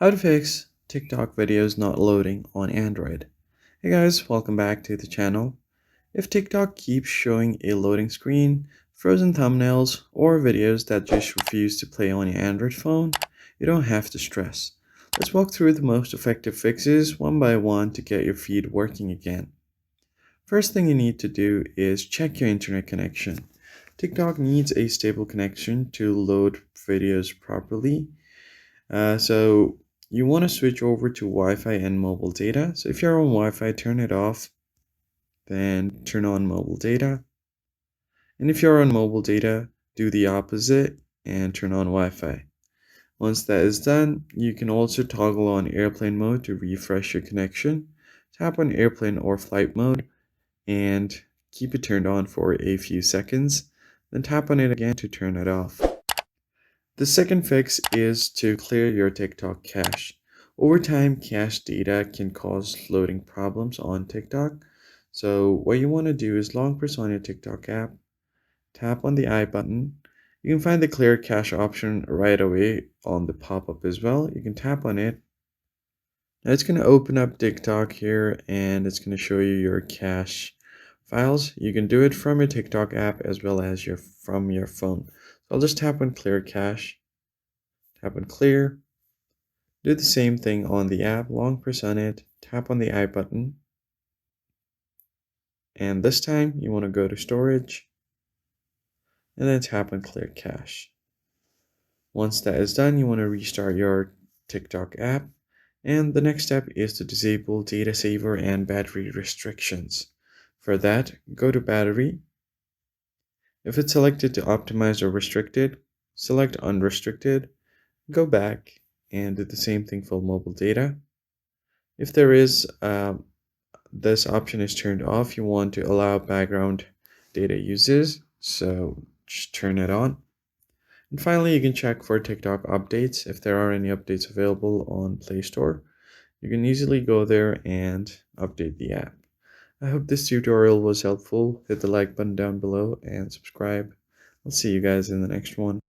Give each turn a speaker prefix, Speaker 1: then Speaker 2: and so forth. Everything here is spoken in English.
Speaker 1: How to fix TikTok videos not loading on Android. Hey guys, welcome back to the channel. If TikTok keeps showing a loading screen, frozen thumbnails, or videos that just refuse to play on your Android phone, you don't have to stress. Let's walk through the most effective fixes one by one to get your feed working again. First thing you need to do is check your internet connection. TikTok needs a stable connection to load videos properly. So you want to switch over to Wi-Fi and mobile data. So if you're on Wi-Fi, turn it off, then turn on mobile data. And if you're on mobile data, do the opposite and turn on Wi-Fi. Once that is done, you can also toggle on airplane mode to refresh your connection. Tap on airplane or flight mode and keep it turned on for a few seconds. Then tap on it again to turn it off. The second fix is to clear your TikTok cache. Over time, cache data can cause loading problems on TikTok. So what you want to do is long press on your TikTok app, tap on the I button. You can find the clear cache option right away on the pop-up as well. You can tap on it. Now it's going to open up TikTok here and it's going to show you your cache files. You can do it from your TikTok app as well as from your phone. So I'll just tap on clear cache. Tap on clear. Do the same thing on the app, long press on it, tap on the I button. And this time you want to go to storage and then tap on clear cache. Once that is done, you want to restart your TikTok app. And the next step is to disable data saver and battery restrictions. For that, go to battery. If it's selected to optimize or restricted, select unrestricted, go back and do the same thing for mobile data. If there is this option is turned off, you want to allow background data uses, so just turn it on. And finally, you can check for TikTok updates. If there are any updates available on Play Store, you can easily go there and update the app. I hope this tutorial was helpful. Hit the like button down below and subscribe. I'll see you guys in the next one.